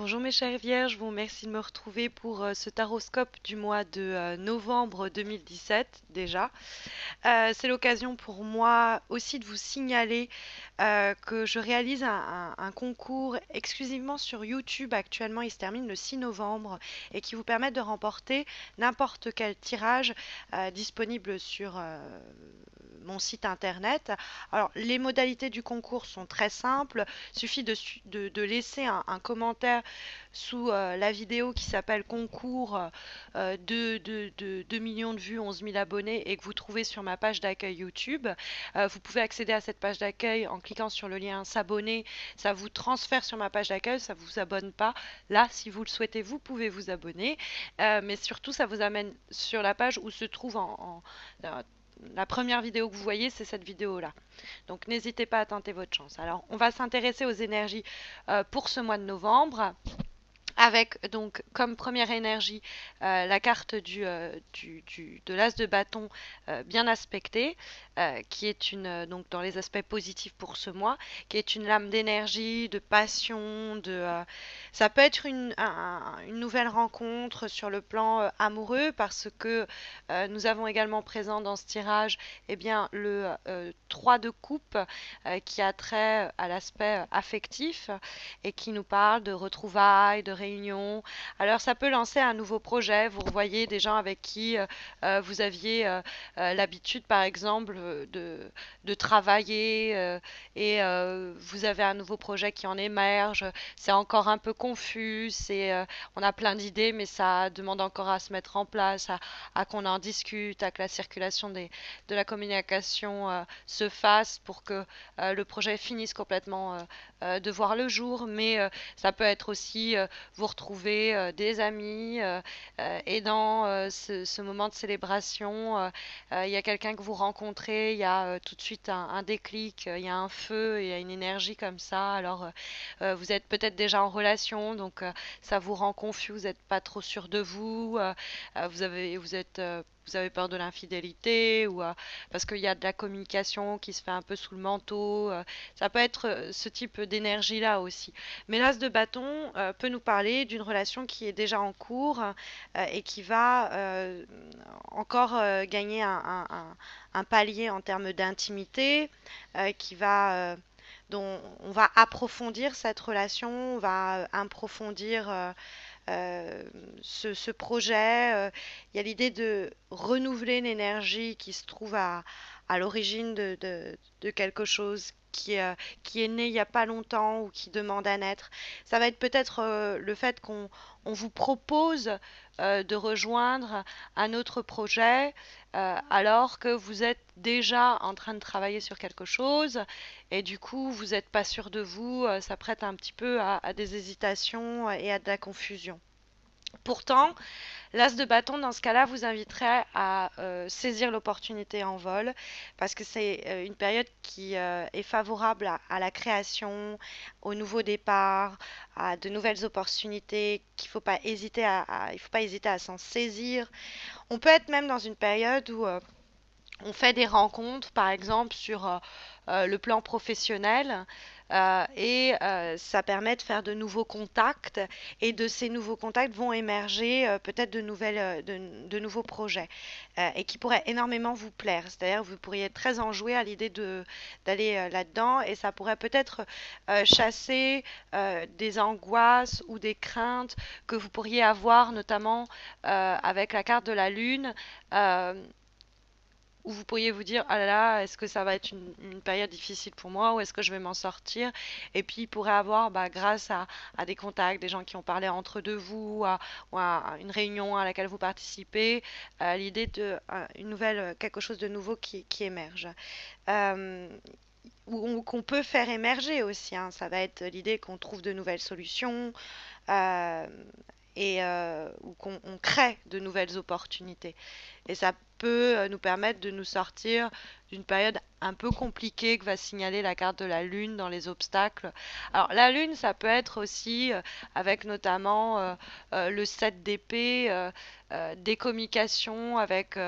Bonjour mes chères vierges, je vous remercie de me retrouver pour ce taroscope du mois de novembre 2017 déjà. C'est l'occasion pour moi aussi de vous signaler que je réalise un concours exclusivement sur YouTube actuellement. Il se termine le 6 novembre et qui vous permet de remporter n'importe quel tirage disponible sur mon site internet. Alors, les modalités du concours sont très simples. Il suffit de laisser un commentaire sous la vidéo qui s'appelle Concours 2 millions de vues, 11 000 abonnés et que vous trouvez sur ma page d'accueil YouTube. Vous pouvez accéder à cette page d'accueil en cliquant sur le lien s'abonner. Ça vous transfère sur ma page d'accueil, ça ne vous abonne pas. Là, si vous le souhaitez, vous pouvez vous abonner. Mais surtout, ça vous amène sur la page où se trouve la première vidéo que vous voyez, c'est cette vidéo-là. Donc n'hésitez pas à tenter votre chance. Alors, on va s'intéresser aux énergies pour ce mois de novembre avec donc comme première énergie la carte de l'as de bâton bien aspectée, qui est donc dans les aspects positifs pour ce mois, qui est une lame d'énergie, de passion, ça peut être une nouvelle rencontre sur le plan amoureux parce que nous avons également présent dans ce tirage bien, le 3 de coupe qui a trait à l'aspect affectif et qui nous parle de retrouvailles, de réunions. Alors ça peut lancer un nouveau projet. Vous revoyez des gens avec qui vous aviez l'habitude, par exemple, de travailler vous avez un nouveau projet qui en émerge. C'est encore un peu confus. On a plein d'idées, mais ça demande encore à se mettre en place, à qu'on en discute, à que la circulation de la communication se fasse pour que le projet finisse complètement de voir le jour, mais ça peut être aussi vous retrouver des amis et dans ce moment de célébration, il y a quelqu'un que vous rencontrez, il y a tout de suite un déclic, il y a un feu, il y a une énergie comme ça. Alors vous êtes peut-être déjà en relation, donc ça vous rend confus, vous n'êtes pas trop sûr de vous, vous avez peur de l'infidélité ou parce qu'il y a de la communication qui se fait un peu sous le manteau. Ça peut être ce type d'énergie-là aussi. Mais l'as de bâton peut nous parler d'une relation qui est déjà en cours et qui va encore gagner un palier en termes d'intimité, dont on va approfondir cette relation, on va approfondir ce projet. Il y a l'idée de renouveler l'énergie qui se trouve à l'origine de quelque chose qui est né il n'y a pas longtemps ou qui demande à naître. Ça va être peut-être le fait qu'on vous propose de rejoindre un autre projet alors que vous êtes déjà en train de travailler sur quelque chose et du coup vous n'êtes pas sûr de vous, ça prête un petit peu à des hésitations et à de la confusion. Pourtant, l'as de bâton, dans ce cas-là, vous inviterait à saisir l'opportunité en vol parce que c'est une période qui est favorable à la création, au nouveau départ, à de nouvelles opportunités qu'il ne faut pas hésiter il faut pas hésiter à s'en saisir. On peut être même dans une période où on fait des rencontres, par exemple, sur le plan professionnel, ça permet de faire de nouveaux contacts, et de ces nouveaux contacts vont émerger peut-être de nouveaux projets, et qui pourraient énormément vous plaire. C'est-à-dire vous pourriez être très enjoué à l'idée d'aller là-dedans, et ça pourrait peut-être chasser des angoisses ou des craintes que vous pourriez avoir, notamment avec la carte de la Lune. euh, où vous pourriez vous dire, ah là là, est-ce que ça va être une période difficile pour moi ou est-ce que je vais m'en sortir? Et puis il pourrait avoir, grâce à des contacts, des gens qui ont parlé entre eux de vous, ou à une réunion à laquelle vous participez, l'idée de une nouvelle, quelque chose de nouveau qui émerge. Euh, ou qu'on peut faire émerger aussi, hein. Ça va être l'idée qu'on trouve de nouvelles solutions, ou qu'on crée de nouvelles opportunités. et ça peut nous permettre de nous sortir d'une période un peu compliquée que va signaler la carte de la Lune dans les obstacles. Alors la Lune, ça peut être aussi avec notamment le 7 d'épée, des communications avec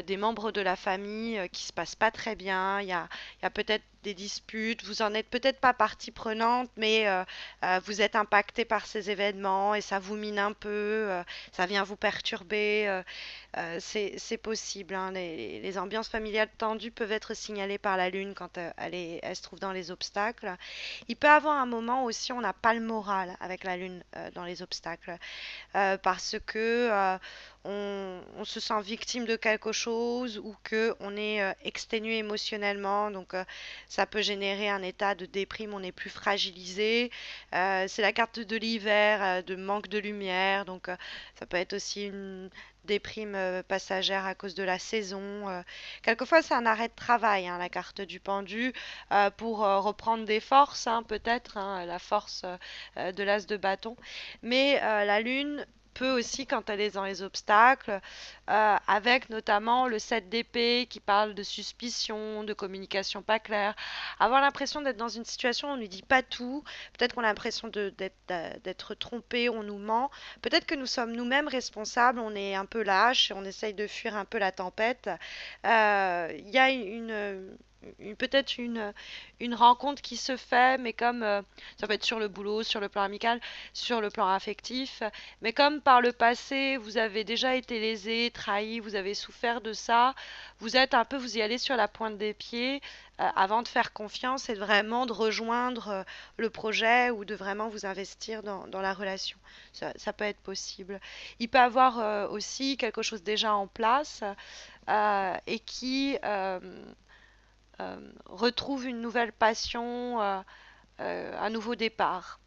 des membres de la famille qui se passent pas très bien. Il y a peut-être des disputes, vous en êtes peut-être pas partie prenante, mais vous êtes impacté par ces événements et ça vous mine un peu, ça vient vous perturber. C'est possible, hein. Les ambiances familiales tendues peuvent être signalées par la Lune quand elle se trouve dans les obstacles. Il peut y avoir un moment aussi, on n'a pas le moral avec la Lune dans les obstacles, parce que on se sent victime de quelque chose ou que on est exténué émotionnellement, donc ça peut générer un état de déprime, on est plus fragilisé. C'est la carte de l'hiver, de manque de lumière, donc ça peut être aussi une déprime passagère à cause de la saison. Quelquefois, c'est un arrêt de travail, hein, la carte du pendu, pour reprendre des forces, hein, peut-être, hein, la force de l'as de bâton. Mais la lune peut aussi, quand elle est dans les obstacles, avec notamment le 7 d'épée qui parle de suspicion, de communication pas claire, avoir l'impression d'être dans une situation où on ne lui dit pas tout, peut-être qu'on a l'impression d'être trompé, on nous ment, peut-être que nous sommes nous-mêmes responsables, on est un peu lâche, on essaye de fuir un peu la tempête. Il y a peut-être une rencontre qui se fait, mais comme ça peut être sur le boulot, sur le plan amical, sur le plan affectif, mais comme par le passé, vous avez déjà été lésé, trahi, vous avez souffert de ça, vous y allez sur la pointe des pieds avant de faire confiance et vraiment de rejoindre le projet ou de vraiment vous investir dans la relation. Ça peut être possible. Il peut y avoir aussi quelque chose déjà en place et qui retrouve une nouvelle passion, un nouveau départ.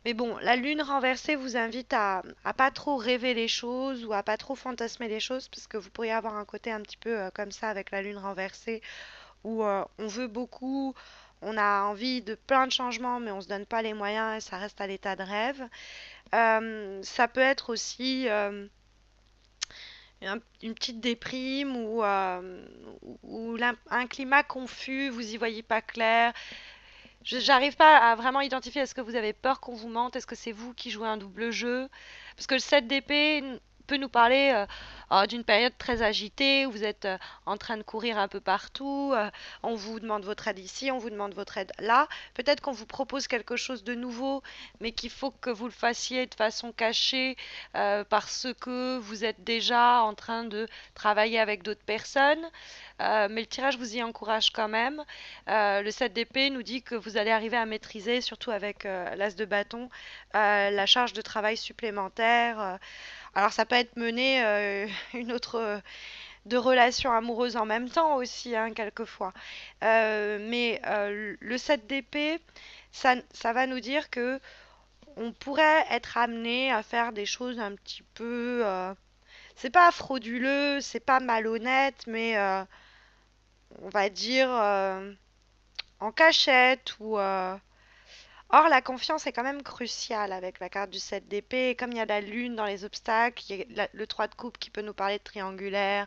Mais bon, la lune renversée vous invite à pas trop rêver les choses ou à pas trop fantasmer les choses, parce que vous pourriez avoir un côté un petit peu comme ça avec la lune renversée, où on veut beaucoup, on a envie de plein de changements, mais on se donne pas les moyens et ça reste à l'état de rêve. Ça peut être aussi une petite déprime ou un climat confus, vous y voyez pas clair. J'arrive pas à vraiment identifier, est-ce que vous avez peur qu'on vous mente, est-ce que c'est vous qui jouez un double jeu? Parce que le 7 d'épée peut nous parler d'une période très agitée où vous êtes en train de courir un peu partout, on vous demande votre aide ici, on vous demande votre aide là. Peut-être qu'on vous propose quelque chose de nouveau, mais qu'il faut que vous le fassiez de façon cachée parce que vous êtes déjà en train de travailler avec d'autres personnes. Mais le tirage vous y encourage quand même. Le 7 d'épée nous dit que vous allez arriver à maîtriser, surtout avec l'as de bâton, la charge de travail supplémentaire. Alors ça peut être mené une autre de relations amoureuses en même temps aussi, hein, quelquefois. Mais le 7 d'épée, ça va nous dire que on pourrait être amené à faire des choses un petit peu... c'est pas frauduleux, c'est pas malhonnête, mais on va dire en cachette ou or, la confiance est quand même cruciale avec la carte du 7 d'épée. Et comme il y a la lune dans les obstacles, il y a le 3 de coupe qui peut nous parler de triangulaire,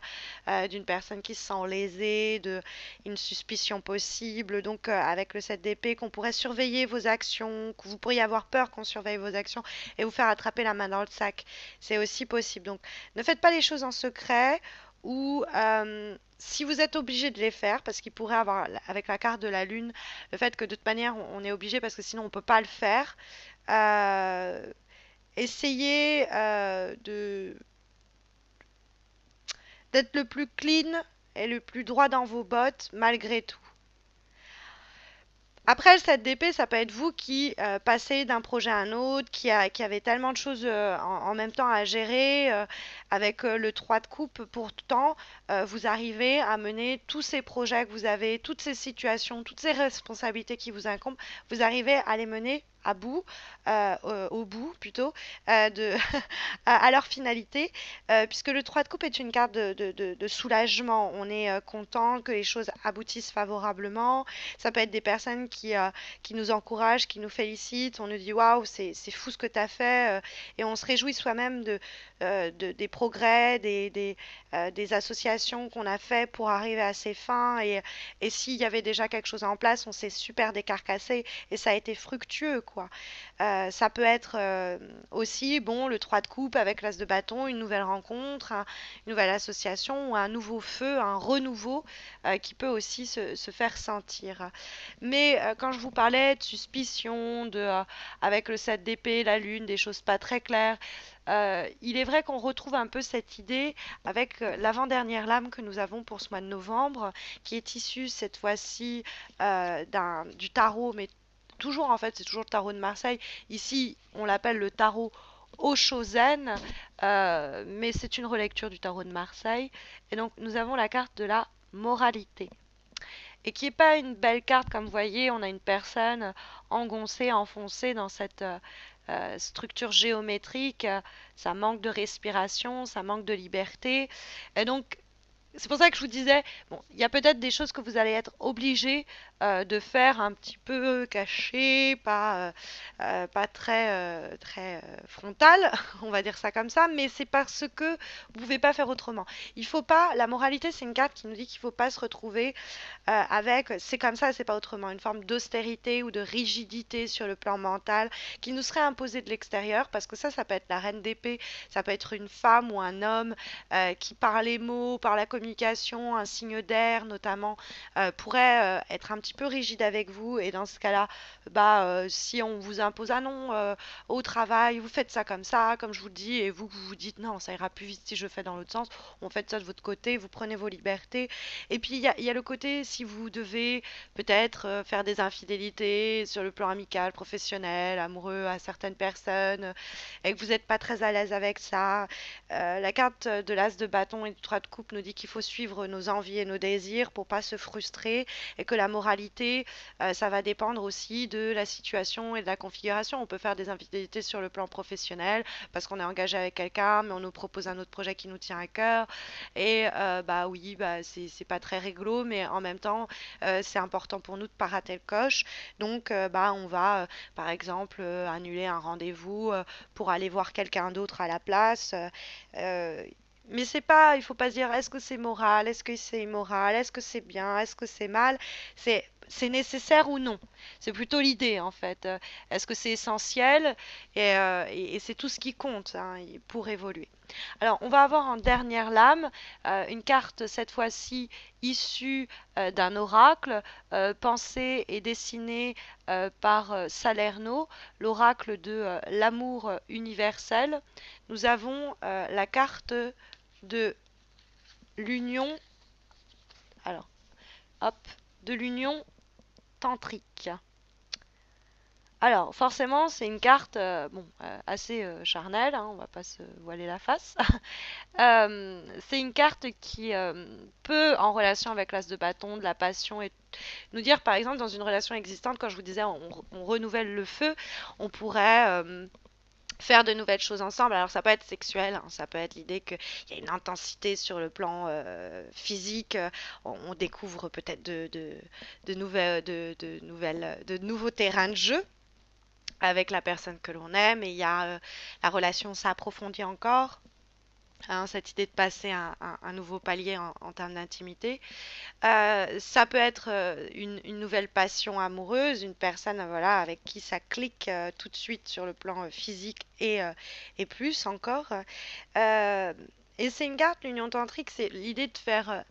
d'une personne qui se sent lésée, de une suspicion possible. Donc, avec le 7 d'épée, qu'on pourrait surveiller vos actions, que vous pourriez avoir peur qu'on surveille vos actions et vous faire attraper la main dans le sac. C'est aussi possible. Donc, ne faites pas les choses en secret ou si vous êtes obligé de les faire, parce qu'il pourrait avoir, avec la carte de la lune, le fait que de toute manière on est obligé parce que sinon on ne peut pas le faire. Euh, Essayez d'être le plus clean et le plus droit dans vos bottes malgré tout. Après, le 7 d'épée, ça peut être vous qui passez d'un projet à un autre, qui avez tellement de choses en même temps à gérer. Avec le 3 de coupe, pourtant, vous arrivez à mener tous ces projets que vous avez, toutes ces situations, toutes ces responsabilités qui vous incombent, vous arrivez à les mener à bout, au bout plutôt, de à leur finalité, puisque le 3 de coupe est une carte de soulagement. On est content que les choses aboutissent favorablement. Ça peut être des personnes qui nous encouragent, qui nous félicitent. On nous dit waouh, c'est fou ce que tu as fait, et on se réjouit soi-même des progrès, des associations qu'on a fait pour arriver à ces fins. Et s'il y avait déjà quelque chose en place, on s'est super décarcassé et ça a été fructueux, quoi. Ça peut être aussi, bon, le 3 de coupe avec l'as de bâton, une nouvelle rencontre, une nouvelle association ou un nouveau feu, un renouveau qui peut aussi se faire sentir. Mais quand je vous parlais de suspicion, avec le 7 d'épée, la lune, des choses pas très claires, il est vrai qu'on retrouve un peu cette idée avec l'avant-dernière lame que nous avons pour ce mois de novembre, qui est issue cette fois-ci du tarot, mais toujours en fait, c'est toujours le tarot de Marseille. Ici, on l'appelle le tarot Oshozen, mais c'est une relecture du tarot de Marseille. Et donc, nous avons la carte de la moralité. Et qui n'est pas une belle carte, comme vous voyez, on a une personne engoncée, enfoncée dans cette structure géométrique. Ça manque de respiration, ça manque de liberté. Et donc, c'est pour ça que je vous disais, bon, il y a peut-être des choses que vous allez être obligé de faire un petit peu caché, pas très frontal, on va dire ça comme ça, mais c'est parce que vous pouvez pas faire autrement. Il faut pas, la moralité, c'est une carte qui nous dit qu'il faut pas se retrouver avec c'est comme ça, c'est pas autrement, une forme d'austérité ou de rigidité sur le plan mental qui nous serait imposée de l'extérieur, parce que ça peut être la reine d'épée, ça peut être une femme ou un homme qui par les mots, par la communication, un signe d'air notamment, pourrait être un petit peu rigide avec vous, et dans ce cas-là, si on vous impose ah non, au travail, vous faites ça, comme je vous le dis, et vous vous dites non, ça ira plus vite si je fais dans l'autre sens, on fait ça de votre côté, vous prenez vos libertés. Et puis il y a le côté, si vous devez peut-être faire des infidélités sur le plan amical, professionnel, amoureux à certaines personnes, et que vous n'êtes pas très à l'aise avec ça, la carte de l'as de bâton et du 3 de coupe nous dit qu'il faut suivre nos envies et nos désirs pour pas se frustrer, et que la moralité, ça va dépendre aussi de la situation et de la configuration. On peut faire des infidélités sur le plan professionnel parce qu'on est engagé avec quelqu'un, mais on nous propose un autre projet qui nous tient à cœur. Et bah oui, c'est pas très réglo, mais en même temps, c'est important pour nous de pas rater le coche. Donc, on va, par exemple, annuler un rendez-vous pour aller voir quelqu'un d'autre à la place. Euh, mais c'est pas, il faut pas se dire est-ce que c'est moral, est-ce que c'est immoral, est-ce que c'est bien, est-ce que c'est mal. C'est nécessaire ou non. C'est plutôt l'idée en fait. Est-ce que c'est essentiel et c'est tout ce qui compte hein, pour évoluer. Alors, on va avoir en dernière lame une carte cette fois-ci issue d'un oracle pensé et dessiné par Salerno, l'oracle de l'amour universel. Nous avons la carte de l'union, alors, hop, de l'union tantrique. Alors, forcément, c'est une carte assez charnelle, hein, on va pas se voiler la face. C'est une carte qui peut, en relation avec l'as de bâton, de la passion, et nous dire, par exemple, dans une relation existante, quand je vous disais on renouvelle le feu, on pourrait faire de nouvelles choses ensemble. Alors ça peut être sexuel, hein, ça peut être l'idée qu'il y a une intensité sur le plan physique, on découvre peut-être de nouveaux terrains de jeu avec la personne que l'on aime, et il y a la relation s'approfondit encore. Hein, cette idée de passer un nouveau palier en termes d'intimité. Ça peut être une nouvelle passion amoureuse, une personne voilà, avec qui ça clique tout de suite sur le plan physique et plus encore. Euh, et c'est une carte, l'union tantrique, c'est l'idée de faire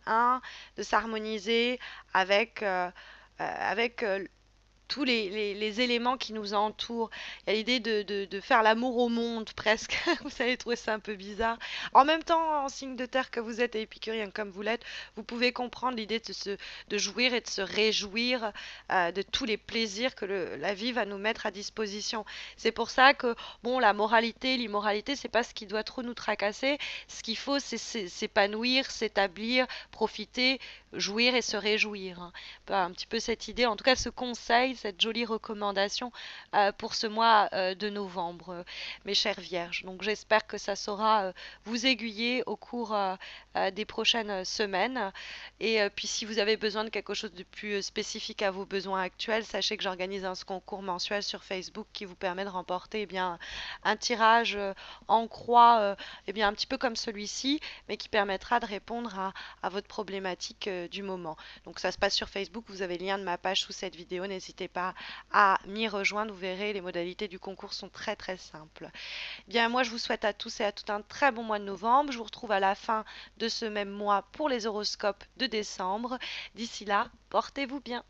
de s'harmoniser avec, avec tous les éléments qui nous entourent. Il y a l'idée de faire l'amour au monde, presque. Vous allez trouver ça un peu bizarre. En même temps, en signe de terre que vous êtes et épicurien comme vous l'êtes, vous pouvez comprendre l'idée de jouir et de se réjouir de tous les plaisirs que la vie va nous mettre à disposition. C'est pour ça que, bon, la moralité, l'immoralité, c'est pas ce qui doit trop nous tracasser. Ce qu'il faut, c'est s'épanouir, s'établir, profiter, jouir et se réjouir, hein. Un petit peu cette idée, en tout cas ce conseil, cette jolie recommandation pour ce mois de novembre, mes chères vierges. Donc j'espère que ça saura vous aiguiller au cours des prochaines semaines. Et puis si vous avez besoin de quelque chose de plus spécifique à vos besoins actuels, sachez que j'organise un concours mensuel sur Facebook qui vous permet de remporter un tirage en croix, un petit peu comme celui-ci, mais qui permettra de répondre à votre problématique du moment. Donc ça se passe sur Facebook, vous avez le lien de ma page sous cette vidéo, n'hésitez pas à m'y rejoindre, vous verrez, les modalités du concours sont très très simples. Bien, moi je vous souhaite à tous et à toutes un très bon mois de novembre, je vous retrouve à la fin de ce même mois pour les horoscopes de décembre. D'ici là, portez-vous bien.